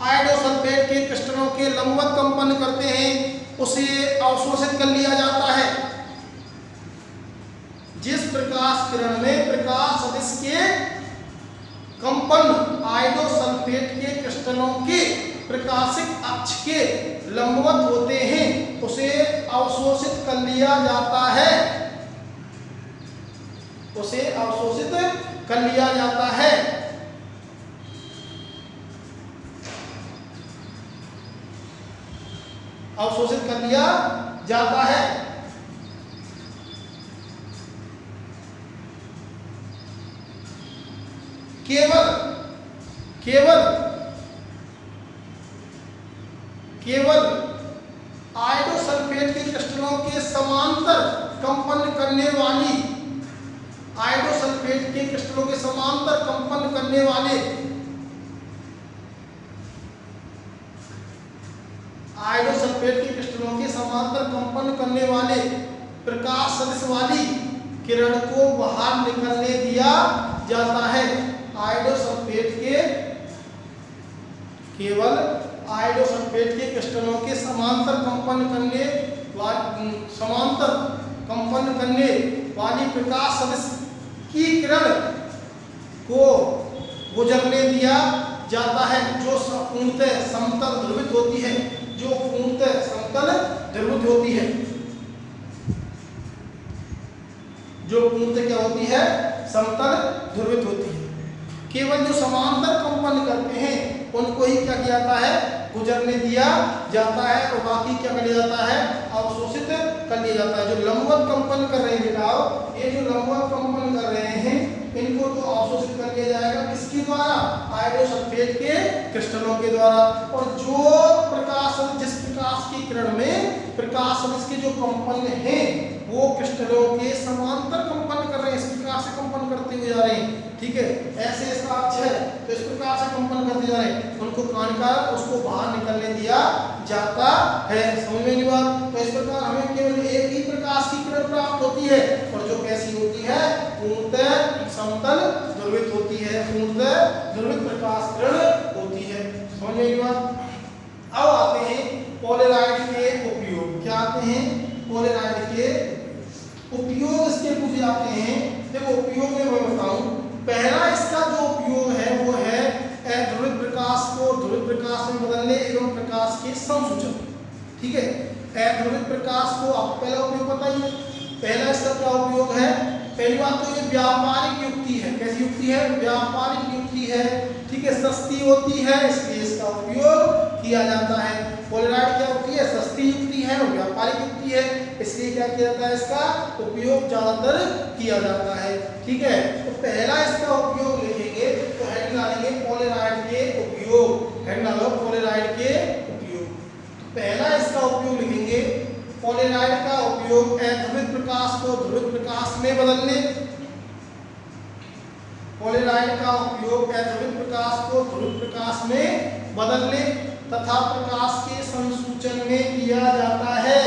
आयोडोसल्फेट के क्रिस्टलों के लंबवत कंपन करते हैं उसे अवशोषित कर लिया जाता है। जिस प्रकाश किरण में प्रकाश सदिश के कंपन आयोडोसल्फेट के क्रिस्टलों के प्रकाशिक अक्ष के लंबवत होते हैं उसे अवशोषित कर लिया जाता है। उसे अवशोषित कर लिया जाता है। अवशोषित कर लिया जाता है। केवल आयोडोसल्फेट के क्रिस्टलों के समांतर कंपन करने वाली, आयोडोसल्फेट के क्रिस्टलों के समांतर कंपन करने वाले आयोडोसल्फेट के क्रिस्टलों के समांतर कंपन करने वाले प्रकाश सदिश वाली किरण को बाहर निकलने दिया जाता है। केवल आयोडोसल्फेट के क्रिस्टलों के समांतर कंपन करने वाली प्रकाश सदिश की किरण को गुजरने दिया जाता है, जो पूर्णतः समतल ध्रुवित होती है। जो पूर्णतः समतल ध्रुवित होती है, जो पूर्णतः क्या होती है, समतल ध्रुवित होती है। केवल जो समांतर कंपन करते हैं उनको ही क्या किया जाता है, गुजरने दिया जाता है, और बाकी क्या कर लिया जाता है, अवशोषित कर लिया जाता है। जो लंबवत कंपन कर रहे हैं बेटाओ, ये जो लंबवत कंपन कर रहे हैं इनको तो अवशोषित कर लिया जाएगा, किसके द्वारा, आयोडोसल्फेट के क्रिस्टलों के द्वारा। और जो जिस प्रकाश की किरण में प्रकाश सदिश के जो कंपन हैं वो क्रिस्टलों के समांतर कंपन कर रहे हैं, इस प्रकार से कंपन करते हुए जा रहे हैं। ठीक है, ऐसे इसका अक्ष है तो इस प्रकार से कंपन करते जा रहे हैं, उनको कानकार उसको बाहर निकलने दिया जाता है। समझ में नहीं बात? तो इस प्रकार हमें केवल एक ही प्रकाश की किरण प्राप्त होती है, और जो कैसी होती है, पूर्णतः समतल ध्रुवित होती है, पूर्णतः ध्रुवित प्रकाश किरण होती है। समझ में नहीं बात? अब आते हैं पोलराइड के उपयोग। क्या आते हैं, पोलराइड के उपयोग इसके पूछे जाते हैं। देखो उपयोग में मैं बताऊं, पहला इसका जो उपयोग है वो है अध्रुवित प्रकाश को ध्रुवित प्रकाश में बदलने एवं प्रकाश के संसूचन। ठीक है, अध्रुवित प्रकाश को आपको पहला उपयोग पता ही है। पहला इसका क्या उपयोग है, पहली बात तो ये व्यापारिक युक्ति है। कैसी युक्ति है, व्यापारिक युक्ति है। ठीक है, सस्ती होती है इसलिए इसका उपयोग किया जाता है। पोलराइड क्या होती है, सस्ती युक्ति है और व्यापारिक युक्ति है, इसलिए क्या किया जाता है, इसका उपयोग ज्यादातर किया जाता है। ठीक है, तो पहला इसका उपयोग लिखेंगे तो हेड डालेंगे पोलराइड के उपयोग। हेड डालो पोलराइड के उपयोग। तो पहला इसका उपयोग लिखेंगे, पोलराइड का उपयोग अध्रुवित प्रकाश को ध्रुवित प्रकाश में बदलने, पोलराइड का उपयोग अध्रुवित प्रकाश को ध्रुवित प्रकाश में बदलने तथा प्रकाश के संसूचन में किया जाता है।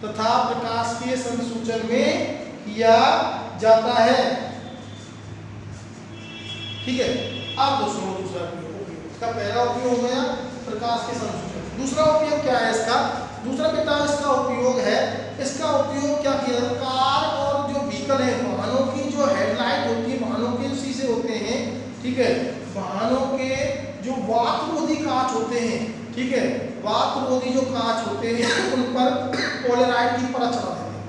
तथा प्रकाश के संसूचन में किया जाता है। ठीक है, अब दोस्तों दूसरा उपयोग, इसका पहला उपयोग हो गया प्रकाश के संसूचन। दूसरा उपयोग क्या है इसका, दूसरा बेटा इसका उपयोग है, इसका उपयोग क्या किया, कार और जो व्हीकल है, वाहनों की जो हेडलाइट होती है, वाहनों के शीशे होते हैं, ठीक ठीक है, वाहनों के जो वातरोधी कांच होते हैं, ठीक है, वातरोधी जो कांच होते हैं उन पर पॉलीराइड की परत चढ़ा देते हैं।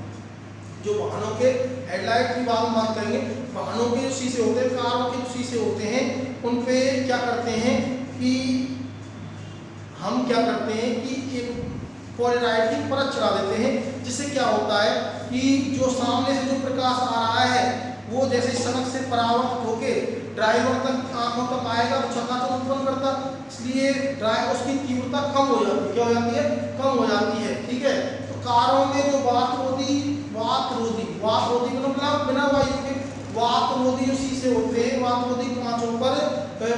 जो वाहनों के हेडलाइट की बात करेंगे, वाहनों के जो शीशे होते हैं, कारों के जो शीशे होते हैं, उन पे क्या करते हैं कि हम क्या करते हैं कि एक पॉलीराइड की परत चढ़ा देते हैं, जिससे क्या होता है कि जो सामने से जो प्रकाश आ रहा है वो जैसे सड़क से परावर्तित होकर ड्राइवर तक आंखों तक आएगा तो चकाचौंध उत्पन्न करता, इसलिए उसकी तीव्रता कम हो जाती है। क्या हो जाती है? कम हो जाती है। ठीक है, तो कारों में जो वातरोधी मतलब बिना वायु के वातरोधी जो शीशे होते हैं, वातरोधी कांचों पर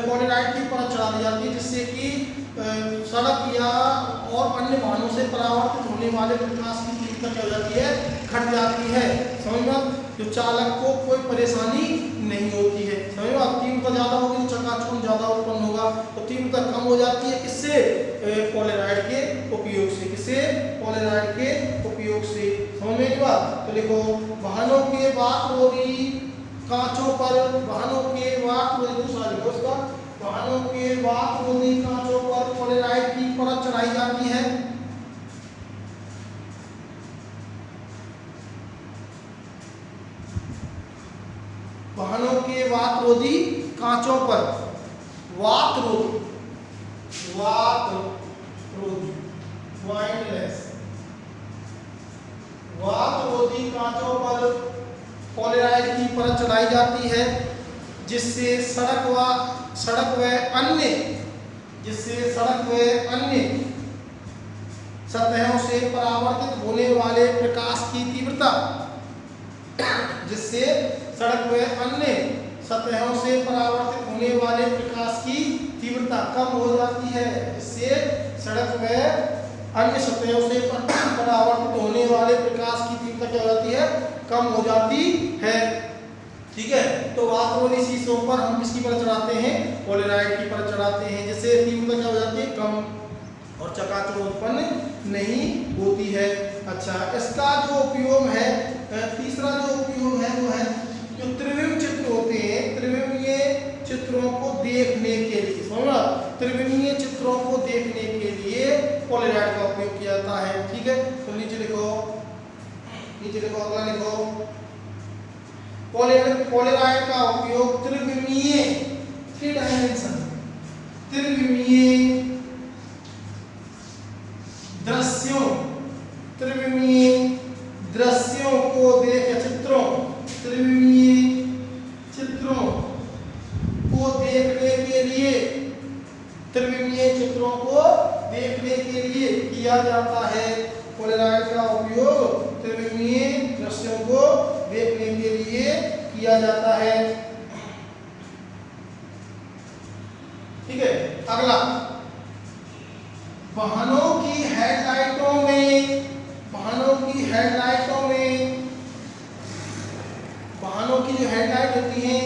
पॉलीराइड की परत चढ़ा दी जाती है, जिससे कि सड़क या और अन्य वाहनों से परावर्तित होने वाले प्रकाश की तीव्रता क्या हो जाती है? घट जाती है। समझ में? जो चालक को कोई परेशानी नहीं होती है। समझ में? तीव्रता ज़्यादा होगी तो चकाचौंध ज़्यादा उत्पन्न होगा, तो तीव्रता कम हो जाती है। किससे? पॉलीराइड के उपयोग से। किससे? पॉलीराइड के उपयोग से। समझ में की बात? तो देखो, वाहनों के वातरोधी कांचों पर, वाहनों के वातरोधी कांचों पर पॉलीराइड की परत चढ़ाई जाती है। वाहनों के वातरोधी कांचों पर वातरोधी कांचों पर पॉलीराइड की परत चढ़ाई जाती है, जिससे सड़क व अन्य सतहों से परावर्तित होने वाले प्रकाश की तीव्रता कम हो जाती है। इससे सड़क व अन्य सतहों से परावर्तित होने वाले प्रकाश की तीव्रता क्या हो जाती है? कम हो जाती है। ठीक है, तो वातरोधी शीशों पर हम किसकी परत चढ़ाते हैं? पॉलीराइड की परत चढ़ाते हैं, जिससे तीव्रता क्या हो जाती है? कम, और चकाचौंध उत्पन्न नहीं होती है। अच्छा, इसका जो उपयोग है, तीसरा जो उपयोग है वो है जो त्रिविम चित्र होते हैं, त्रिविमीय चित्रों को देखने के लिए। समझा? त्रिविमीय चित्रों को देखने के लिए पॉलीराइड का उपयोग किया जाता है। ठीक है, तो नीचे लिखो, अगला लिखो, पॉलीराइड का उपयोग त्रिविमीय दृश्यों को देखने के लिए किया जाता है। पॉलीराइड का उपयोग त्रिविमीय दृश्यों को देखने के लिए किया जाता है। ठीक है, अगला, वाहनों की हेडलाइटों में वाहनों की जो हेडलाइट होती है,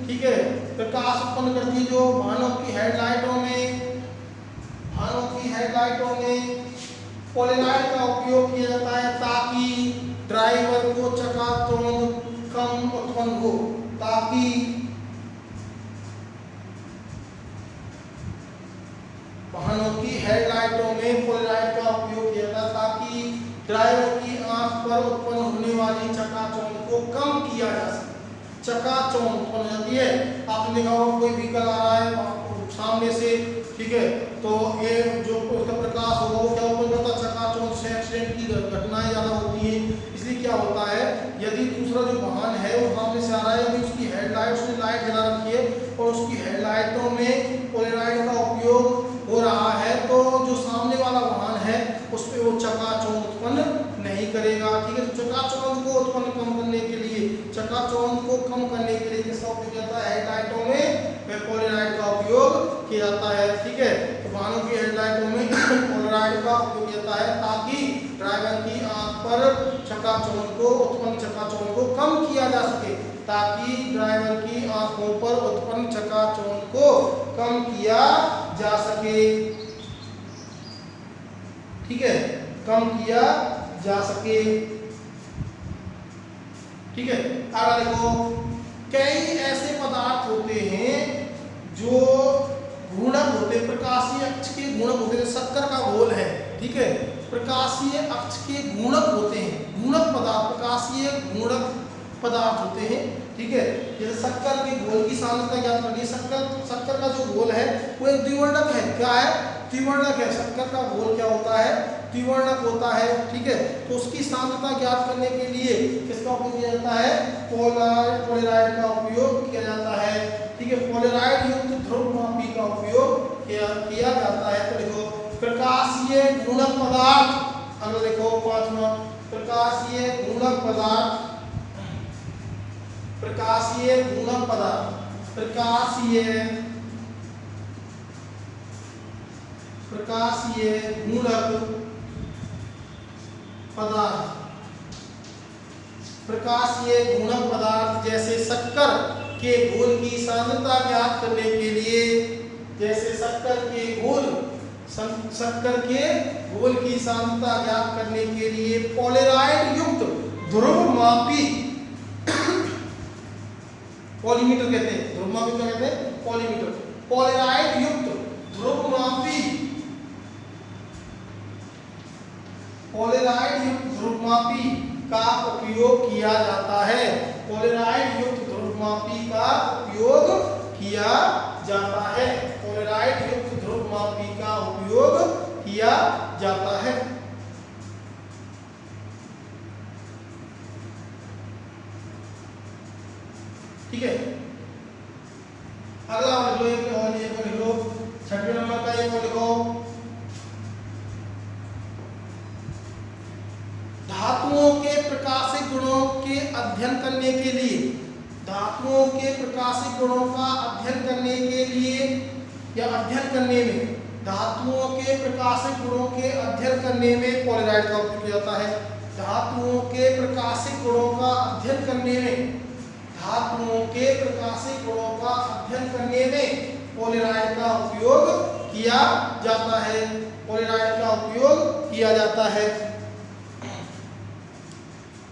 ठीक है, प्रकाश उत्पन्न करती है। जो वाहनों की हेडलाइटों में पॉलीराइड का उपयोग किया जाता है, ताकि ड्राइवर को चकाचौंध कम उत्पन्न हो। वाहनों की हेडलाइटों में पॉलीराइड का उपयोग किया जाता है, ताकि ड्राइवर की आंख पर उत्पन्न होने वाली चकाचौंध को कम किया जा सके। चकाचौंध उत्पन्न हो जाती है। आपने देखा होगा कोई व्हीकल आ रहा है सामने से, ठीक है, तो ये जो उसका प्रकाश होगा वो क्या उत्पन्न करता है? चकाचौंध से एक्सीडेंट की घटनाएं ज़्यादा होती हैं। इसलिए क्या होता है, यदि दूसरा जो वाहन है वो सामने से आ रहा है, यदि उसकी हेडलाइट, उसने लाइट जला रखी है और उसकी हेडलाइटों में पॉलीराइड का उपयोग हो रहा है, तो जो सामने वाला वाहन है उस पर वो चकाचौंध उत्पन्न नहीं करेगा। ठीक है, तो चकाचौंध को कम करने के लिए किसका उपयोग किया जाता है? हेडलाइटों में पॉलीराइड का उपयोग किया जाता है। ठीक है, तो वाहनों की हेडलाइटों में पॉलीराइड का उपयोग किया जाता है, ताकि ड्राइवर की आंख पर चकाचौंध को कम किया जा सके। ठीक है, कम किया जा सके। ठीक है, आगे देखो, कई ऐसे पदार्थ होते हैं के गुणक होते हैं, गुणक पदार्थ, प्रकाशीय गुणक पदार्थ होते हैं। ठीक है, जैसे शक्कर के घोल की सांद्रता ज्ञात करनी है। शक्कर का जो घोल है वो एक द्विवर्णक है। क्या है? द्विवर्णक है। शक्कर का घोल क्या होता है? द्विवर्णक होता है। ठीक है, तो उसकी सांद्रता ज्ञात करने के लिए किसका उपयोग किया जाता है? पोलेराइड का उपयोग किया जाता है। ठीक है, पोलेराइड युक्त ध्रुवमापी का उपयोग किया जाता है। तो देखो प्रकाशीय गुणक पदार्थ, अगर देखो पांचवा प्रकाशीय गुणक पदार्थ, प्रकाशीय गुणक पदार्थ, प्रकाशीय गुणक पदार्थ, प्रकाशीय गुणक पदार्थ जैसे शक्कर के घोल की सांद्रता ज्ञात करने के लिए, जैसे शक्कर के घोल की सांद्रता ज्ञात करने के लिए पोलेराइड युक्त ध्रुवमापी, पॉलीमीटर कहते हैं, ध्रुवमापी क्या कहते हैं? पॉलीमीटर। पोलेराइड युक्त ध्रुवमापी, पोलेराइड युक्त ध्रुवमापी का उपयोग किया जाता है। पोलेराइड युक्त ध्रुवमापी का उपयोग किया जाता है। पोलेराइड युक्त ध्रुवमापी का उपयोग किया जाता है। ठीक है, अगला लिख लो, एक और ये लिख लो, छठवें नंबर का एक और लिखो, धातुओं के प्रकाशिक गुणों के अध्ययन करने के लिए, धातुओं के प्रकाशिक गुणों का अध्ययन करने के लिए या अध्ययन करने में, धातुओं के प्रकाशिक गुणों के अध्ययन करने में पोलेराइड का उपयोग किया जाता है। धातुओं के प्रकाशिक गुणों का अध्ययन करने में, धातुओं के प्रकाशिक गुणों का अध्ययन करने में पोलेराइड का उपयोग किया जाता है। पोलेराइड का उपयोग किया जाता है।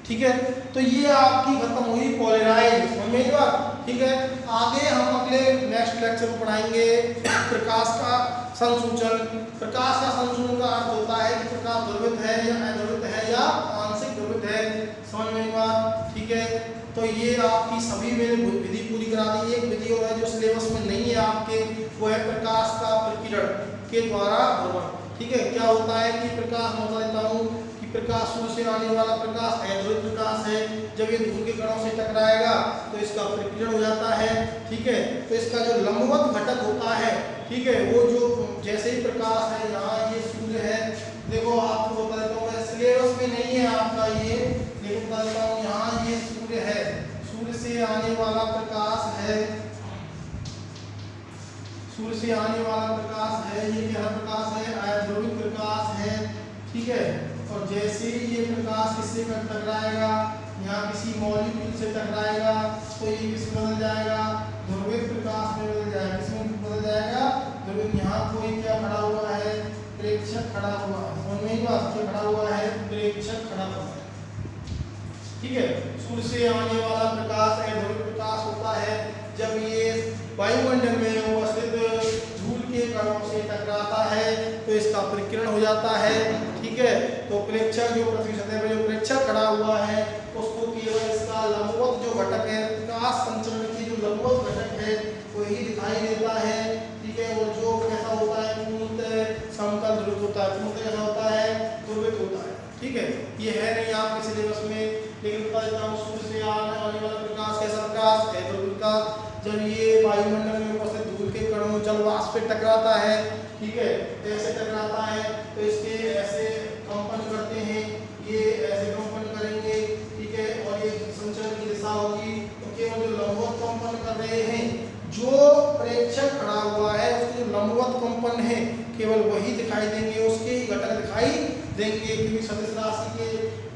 ठीक है, तो ये आपकी खत्म हुई पोलेराइड, समझ में बात। ठीक है, आगे हम अगले नेक्स्ट लेक्चर में पढ़ाएंगे प्रकाश का संसूचन। प्रकाश का संसूचन का अर्थ होता है कि प्रकाश ध्रुवित है या अध्रुवित है या आंशिक ध्रुवित है, समझ में बात। ठीक है, तो ये आपकी सभी मैंने विधि पूरी करा दी। एक विधि और है जो सिलेबस में नहीं है आपके, वो है प्रकाश का प्रकीर्णन के द्वारा ध्रुवण। ठीक है, क्या होता है कि प्रकाश मैं बता देता हूँ कि प्रकाश सूर्य से आने वाला प्रकाश अध्रुवित प्रकाश है। जब ये धूल के कणों से टकराएगा तो इसका प्रकीर्णन हो जाता है। ठीक है, तो इसका जो लंबवत घटक होता है, ठीक है, वो जो जैसे ही प्रकाश है, यहाँ ये सूर्य है, देखो आपको बता देता हूँ, सिलेबस में नहीं है आपका ये, लेकिन बता देता हूँ, यहाँ ये सूर्य है, सूर्य से आने वाला प्रकाश है, सूर्य से आने वाला प्रकाश है, ये क्या प्रकाश है? अध्रुवित प्रकाश है। ठीक है, और जैसे ही ये प्रकाश किससे टकराएगा, यहाँ किसी मॉलिक्यूल से टकराएगा तो ये किसमें बदल जाएगा? ध्रुवित प्रकाश में बदल जाएगा। किसमें बदल जाएगा? ध्रुवित। यहाँ कोई क्या खड़ा हुआ है? प्रेक्षक खड़ा हुआ है। समझ में बात, क्या खड़ा हुआ है? प्रेक्षक खड़ा हुआ है। ठीक है, सूर्य से आने वाला प्रकाश अध्रुवित प्रकाश होता है जब ये वायुमंडल में उपस्थित धूल के कणों से टकराता है तो इसका प्रकीर्णन हो जाता है। ठीक है, तो प्रेक्षक जो पृथ्वी सतह पर जो प्रेक्षक खड़ा हुआ है उसको केवल इसका लंबवत जो घटक है, प्रकाश संचरण की जो लंबवत घटक है वही दिखाई देता है। ठीक है, और जो कैसा होता है? पूर्णतः समतल ध्रुवित होता है। पूर्णतः कैसा होता है? ध्रुवित होता है। ठीक है, ये है नहीं आपके सिलेबस में, लेकिन बता देता हूँ, सूर्य से आने वाला प्रकाश कैसा प्रकाश? अध्रुवित प्रकाश। जब ये वायुमंडल में उपस्थित धूल के कणों जल वाष्प पे टकराता है, ठीक है, ऐसे टकराता है तो इसके ऐसे कंपन करते हैं, ये ऐसे कंपन करेंगे। ठीक है, और ये संचरण की दिशा होगी तो केवल जो लंबवत कंपन कर रहे हैं, जो प्रेक्षक खड़ा हुआ है उसके जो लंबवत कंपन है केवल वही दिखाई देंगे, उसके घटक दिखाई देंगे, क्योंकि सदिश राशि के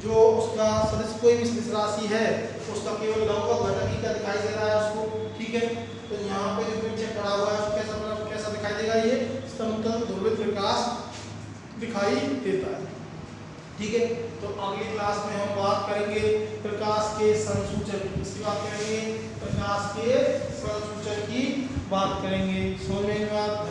जो उसका सदिश कोई भी सदिश राशि है उसका केवल लंबवत घटक ही क्या दिखाई दे रहा है उसको। ठीक है, तो यहाँ पे जो प्रेक्षक खड़ा हुआ है कैसा दिखाई देगा? ये समतल ध्रुवित प्रकाश दिखाई देता है। ठीक है, तो अगली क्लास में हम बात करेंगे प्रकाश के संसूचन की। इसकी बात करेंगे, प्रकाश के संसूचन की बात करेंगे। समझ में बात।